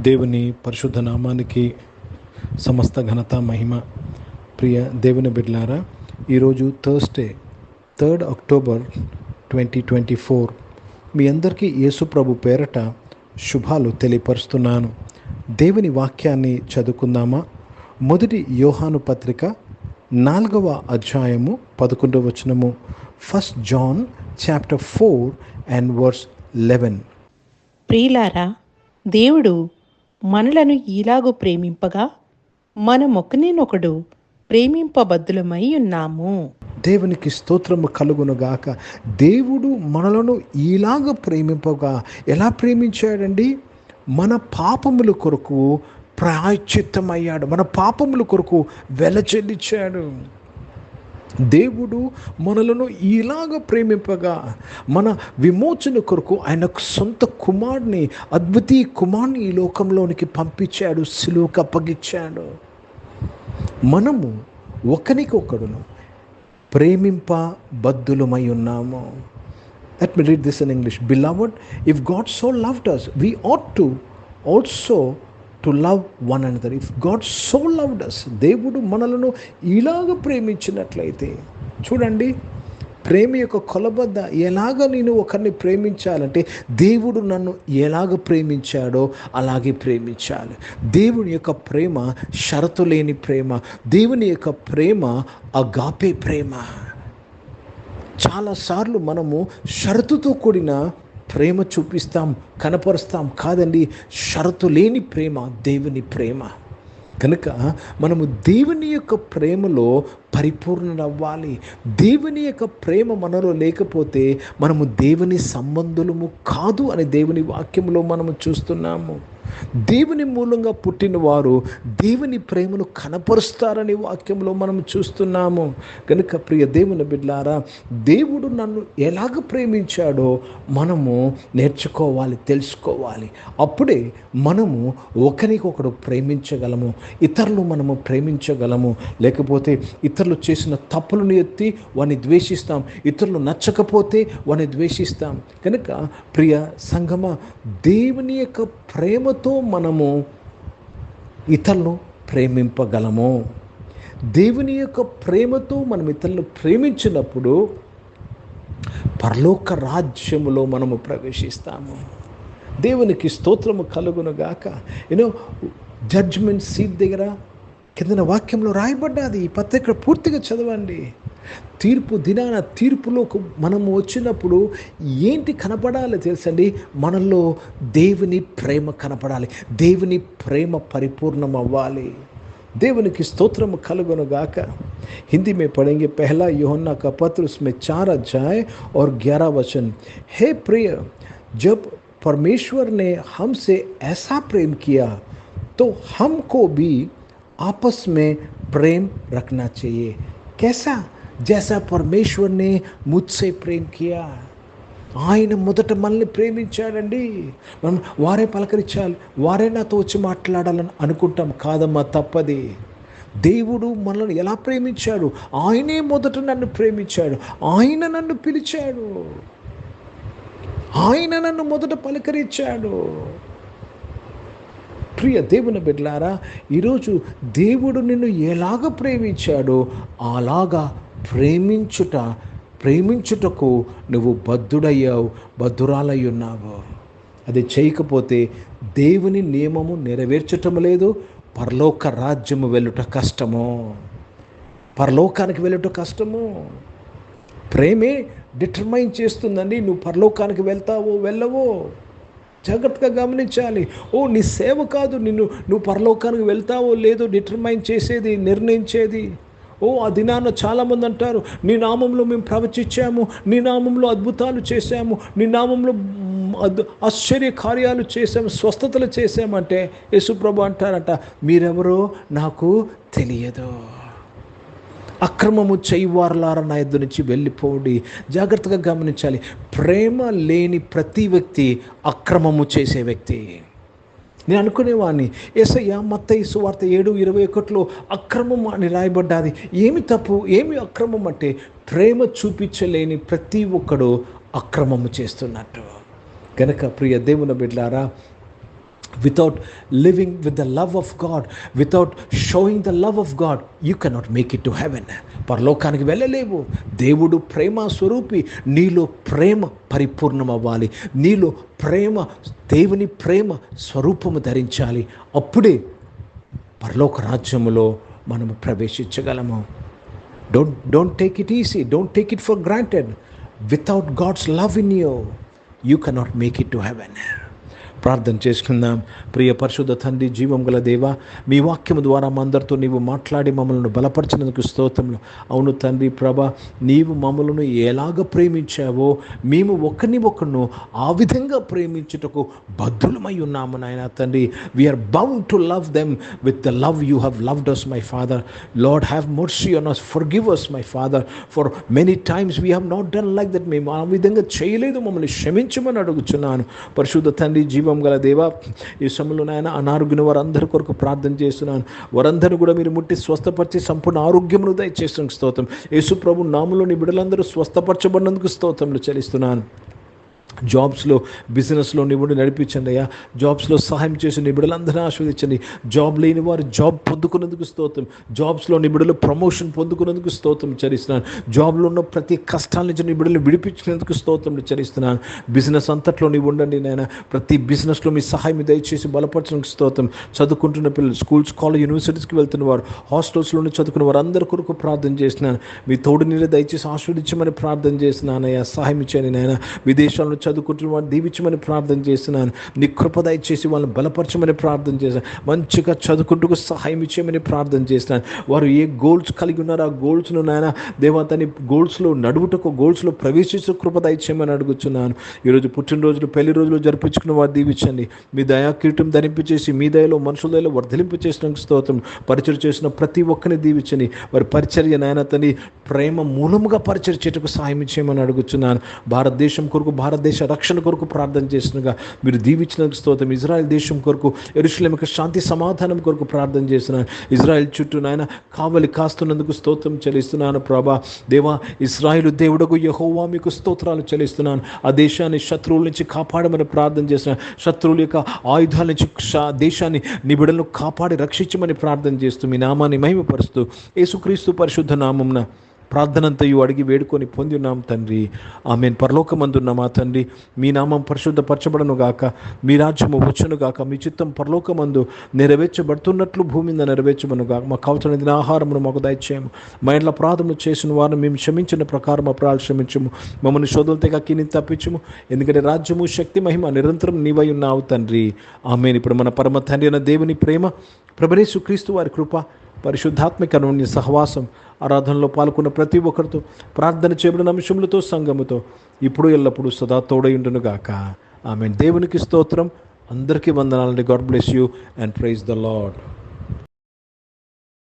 దేవుని పరిశుద్ధ నామానికి సమస్త ఘనత మహిమ. ప్రియ దేవుని బిడ్డలారా, ఈరోజు థర్స్డే 3 అక్టోబర్ 2024 మీ అందరికీ యేసు ప్రభు పేరట శుభాలు తెలియపరుస్తున్నాను. దేవుని వాక్యాన్ని చదువుకుందామా? మొదటి యోహాను పత్రిక 4వ అధ్యాయము 11వ వచనము. 1 John chapter 4 and verse 11. ప్రియులారా, దేవుడు మనలను ఈలాగు ప్రేమింపగా మనమొకనినొకడు ప్రేమింపబద్ధులమై ఉన్నాము. దేవునికి స్తోత్రము కలుగునుగాక. దేవుడు మనలను ఈలాగ ప్రేమింపగా ఎలా ప్రేమించాడండి? మన పాపముల కొరకు ప్రాయశ్చిత్తమయ్యాడు, మన పాపముల కొరకు వెల చెల్లించాడు. దేవుడు మనలను ఇలాగ ప్రేమింపగా మన విమోచన కొరకు ఆయన సొంత కుమారుని, అద్వితీయ కుమారుని ఈ లోకంలోనికి పంపించాడు, సిలువకు అప్పగించాడు. మనము ఒకరికొకడును ప్రేమింపబద్ధులమై ఉన్నాము. Let me read this in English. Beloved, if God so loved us, we ought to also to love one another. If God so loved us, దేవుడు మనలను ఇలాగ ప్రేమించినట్లయితే, చూడండి, ప్రేమ యొక్క కొలబద్ద ఎలాగ నేను ఒకరిని ప్రేమించాలంటే దేవుడు నన్ను ఎలాగ ప్రేమించాడో అలాగే ప్రేమించాలి. దేవుని యొక్క ప్రేమ షరతు లేని ప్రేమ. దేవుని యొక్క ప్రేమ అగాపే ప్రేమ. చాలాసార్లు మనము షరతుతో కూడిన ప్రేమ చూపిస్తాం, కనపరుస్తాం. కాదండి, షరతు లేని ప్రేమ దేవుని ప్రేమ. కనుక మనము దేవుని యొక్క ప్రేమలో పరిపూర్ణులవ్వాలి. దేవుని యొక్క ప్రేమ మనలో లేకపోతే మనము దేవుని సంబంధులము కాదు అని దేవుని వాక్యంలో మనము చూస్తున్నాము. దేవుని మూలంగా పుట్టిన వారు దేవుని ప్రేమను కనపరుస్తారని వాక్యంలో మనం చూస్తున్నాము. కనుక ప్రియ దేవుని బిడ్డలారా, దేవుడు నన్ను ఎలాగ ప్రేమించాడో మనము నేర్చుకోవాలి, తెలుసుకోవాలి. అప్పుడే మనము ఒకరికొకడు ప్రేమించగలము, ఇతరులు మనము ప్రేమించగలము. లేకపోతే ఇతరులు చేసిన తప్పులను ఎత్తి వారిని ద్వేషిస్తాం, ఇతరులు నచ్చకపోతే వారిని ద్వేషిస్తాం. కనుక ప్రియ సంగమ, దేవుని యొక్క ప్రేమతో మనము ఇతరులను ప్రేమింపగలము. దేవుని యొక్క ప్రేమతో మనం ఇతరులను ప్రేమించినప్పుడు పరలోక రాజ్యములో మనము ప్రవేశిస్తాము. దేవునికి స్తోత్రము కలుగునుగాక. జడ్జ్మెంట్ సీట్ దగ్గర కిందన వాక్యంలో రాయబడ్డది. ఈ పత్రిక పూర్తిగా చదవండి. తీర్పు దినాన తీర్పులోకి మనము వచ్చినప్పుడు ఏంటి కనపడాలి తెలుసండి? మనలో దేవుని ప్రేమ కనపడాలి, దేవుని ప్రేమ పరిపూర్ణం అవ్వాలి. దేవునికి స్తోత్రము కలుగునుగాక. हिंदी में पढ़ेंगे 1 यूहन्ना का पत्र, उसमें 4 अध्याय और 11 वचन. हे प्रिय, जब परमेश्वर ने हमसे ऐसा प्रेम किया तो हमको भी आपस में प्रेम रखना चाहिए. कैसा? जैसा परमेश्वर ने मुझसे प्रेम किया. ఆయన మొదట మనల్ని ప్రేమించాడండి. మనం వారే పలకరించాలి, వారే నాతో వచ్చి మాట్లాడాలని అనుకుంటాం. కాదమ్మా, తప్పది. దేవుడు మనల్ని ఎలా ప్రేమించాడు? ఆయనే మొదట నన్ను ప్రేమించాడు, ఆయన నన్ను పిలిచాడు, ఆయన నన్ను మొదట పలకరించాడు. ప్రియ దేవుని బిడ్డలారా, ఈరోజు దేవుడు నిన్ను ఎలాగ ప్రేమించాడో అలాగా ప్రేమించుటకు నువ్వు బద్ధుడయ్యావు, బద్ధురాలై ఉన్నావు. అది చేయకపోతే దేవుని నియమము నెరవేర్చటం లేదు. పరలోక రాజ్యము వెళ్ళుట కష్టము, పరలోకానికి వెళ్ళుట కష్టము. ప్రేమే డిటర్మైన్ చేస్తుందండి నువ్వు పరలోకానికి వెళ్తావో వెళ్ళవో. జాగ్రత్తగా గమనించాలి. నీ సేవ కాదు నువ్వు పరలోకానికి వెళ్తావో లేదో డిటర్మైన్ చేసేది, నిర్ణయించేది. ఆ దినాన చాలామంది అంటారు, నీ నామంలో మేము ప్రవచించాము, నీ నామంలో అద్భుతాలు చేశాము, నీ నామంలో ఆశ్చర్య కార్యాలు చేశాము, స్వస్థతలు చేశామంటే యేసుప్రభు అంటారట, మీరెవరో నాకు తెలియదు. అక్రమము చేయవారులారా నా యొద్ద నుంచి వెళ్ళిపోండి. జాగ్రత్తగా గమనించాలి. ప్రేమ లేని ప్రతి వ్యక్తి అక్రమము చేసే వ్యక్తి. నేను అనుకునేవాడిని, యేసయ్య మత్తయి సువార్త 7:21 అక్రమం అని రాయబడ్డాది. ఏమి తప్పు, ఏమి అక్రమం అంటే ప్రేమ చూపించలేని ప్రతి ఒక్కడు అక్రమము చేస్తున్నట్టు. కనుక ప్రియ దేవుని బిడ్డలారా, Without living with the love of God, without showing the love of God, you cannot make it to heaven. పరలోకానికి వెళ్ళలేవు. దేవుడు ప్రేమ స్వరూపి. నీలో ప్రేమ పరిపూర్ణం అవ్వాలి. నీలో ప్రేమ, దేవుని ప్రేమ స్వరూపము ధరించాలి. అప్పుడే పరలోక రాజ్యములో మనము ప్రవేశించగలము. Don't take it easy. Don't take it for granted. Without God's love in you, you cannot make it to heaven. ప్రార్థన చేసుకుందాం. ప్రియ పరిశుద్ధ తండ్రి, జీవం గల దేవా, మీ వాక్యము ద్వారా మా అందరితో నీవు మాట్లాడి మమ్మల్ని బలపరిచినందుకు స్తోత్రములు. అవును తండ్రి ప్రభ, నీవు మమ్మల్ని ఎలాగ ప్రేమించావో మేము ఒకరిని ఆ విధంగా ప్రేమించుటకు బద్ధులమై ఉన్నాము నాయన తండ్రి. We are bound to love them with the love you have loved us, my father. Lord, have mercy on us, forgive us, my father, for many times we have not done like that. మేము ఆ విధంగా చేయలేదు, మమ్మల్ని క్షమించమని అడుగుచున్నాను. పరిశుద్ధ తండ్రి, జీవం గల దేవా, ఈ సమయంలో నాయన అనారోగ్యం వారందరి కొరకు ప్రార్థన చేస్తున్నాను. వారందరిని కూడా మీరు ముట్టి స్వస్థపరిచి సంపూర్ణ ఆరోగ్యమును దయచేస్తున్న స్తోత్రం. యేసు ప్రభు నామములో నీ బిడ్డలందరూ స్వస్థపరచబడినందుకు స్తోత్రములు చెల్లిస్తున్నాను. జాబ్స్లో, బిజినెస్లో నీ బిడ్డలు నడిపించండి అయ్యా. జాబ్స్లో సహాయం చేసి నీ బిడ్డలందరినీ ఆశీర్వదించండి. జాబ్ లేని వారు జాబ్ పొందుకున్నందుకు స్తోత్రం. జాబ్స్లో నీ బిడ్డలు ప్రమోషన్ పొందుకున్నందుకు స్తోత్రం చెల్లిస్తున్నాను. జాబ్లో ఉన్న ప్రతి కష్టాల నుంచి నీ బిడ్డలు విడిపించినందుకు స్తోత్రం చెల్లిస్తున్నాను. బిజినెస్ అంతట్లో నీవు ఉండండి నాయన. ప్రతి బిజినెస్లో మీ సహాయం దయచేసి బలపరచడానికి స్తోత్రం. చదువుకుంటున్న పిల్లలు, స్కూల్స్, కాలేజ్, యూనివర్సిటీస్కి వెళ్తున్న వారు, హాస్టల్స్లోనే చదువుకున్న వారు అందరి కొరకు ప్రార్థన చేస్తున్నాను. మీ తోడు నీళ్ళు దయచేసి ఆశీర్వదించమని ప్రార్థన చేస్తున్నాను అయ్యా. సహాయం ఇచ్చాను నాయన. విదేశాల్లో చదువుకుంటున్న వారు దీవించమని ప్రార్థన చేస్తున్నాను. నీ కృప దయచేసి వాళ్ళని బలపరచమని ప్రార్థన చేస్తున్నాను. మంచిగా చదువుకుంటూ సహాయం ఇచ్చేయమని ప్రార్థన చేస్తున్నాను. వారు ఏ గోల్స్ కలిగి ఉన్నారో ఆ గోల్స్ను నాయన దేవతని గోల్స్లో నడువుటకు, గోల్స్లో ప్రవేశించే కృప దయచేయమని అడుగుతున్నాను. ఈరోజు పుట్టినరోజులు, పెళ్లి రోజులు జరిపించుకున్న వారు దీవించండి. మీ దయా కిరీటం ధరింపచేసి మీ దయలో, మనుషుల దయలో వర్ధలింపు చేసిన స్తోత్రం. పరిచయం చేసిన ప్రతి ఒక్కరిని దీవించండి. వారి పరిచర్య నాయన తండ్రి ప్రేమ మూలముగా పరిచయం చేయటకు సహాయం ఇచ్చేయమని అడుగుతున్నాను. భారతదేశం కొరకు, భారతదేశ రక్షణ కొరకు ప్రార్థన చేసినగా మీరు దీవించినందుకు స్తోత్రం. ఇజ్రాయెల్ దేశం కొరకు, యెరూషలేముకు శాంతి సమాధానం కొరకు ప్రార్థన చేస్తున్నాను. ఇజ్రాయెల్ చుట్టూ నాయన కావలి కాస్తున్నందుకు స్తోత్రం చెల్లిస్తున్నాను. ప్రభా దేవా, ఇజ్రాయేలు దేవుడకు యెహోవా మీకు స్తోత్రాలు చెల్లిస్తున్నాను. ఆ దేశాన్ని శత్రువుల నుంచి కాపాడమని ప్రార్థన చేస్తున్నాను. శత్రువుల యొక్క ఆయుధాల నుంచి దేశాన్ని నీ బిడ్డలను కాపాడి రక్షించమని ప్రార్థన చేస్తూ మీ నామాన్ని మహిమపరుస్తూ యేసుక్రీస్తు పరిశుద్ధ నామమున ప్రార్థనంతయు అడిగి వేడుకొని పొంది ఉన్నాం తండ్రి. ఆమేన్. పరలోకమందున్న మా తండ్రి, మీ నామం పరిశుద్ధపరచబడను గాక, మీ రాజ్యము వచ్చును గాక, మీ చిత్తం పరలోకమందు నెరవేర్చబడుతున్నట్లు భూమి మీద నెరవేర్చబడును గాక. మాకు కావలసిన ఆహారమును మాకు దయచేయము. మా ఇంట్లో అపరాధములు చేసిన వారిని మేము క్షమించిన ప్రకారం అపరాధాలు క్షమించము. మమ్మల్ని శోధుల తెగ కిని తప్పించము. ఎందుకంటే రాజ్యము, శక్తి, మహిమ నిరంతరం నీవై ఉన్నావు తండ్రి. ఆమేన్. ఇప్పుడు మన పరమ తండ్రి అయిన దేవుని ప్రేమ, ప్రభువైన యేసుక్రీస్తు వారి కృప, పరిశుద్ధాత్మిక అన్యోన్య సహవాసం, ఆరాధనలో పాల్గొన్న ప్రతి ఒక్కరితో, ప్రార్థన చేయబడిన అంశములతో, సంఘముతో ఇప్పుడు ఎల్లప్పుడూ సదా తోడై ఉండును గాక. ఆమేన్. దేవునికి స్తోత్రం. అందరికీ వందనాలండి. God bless you and praise the lord.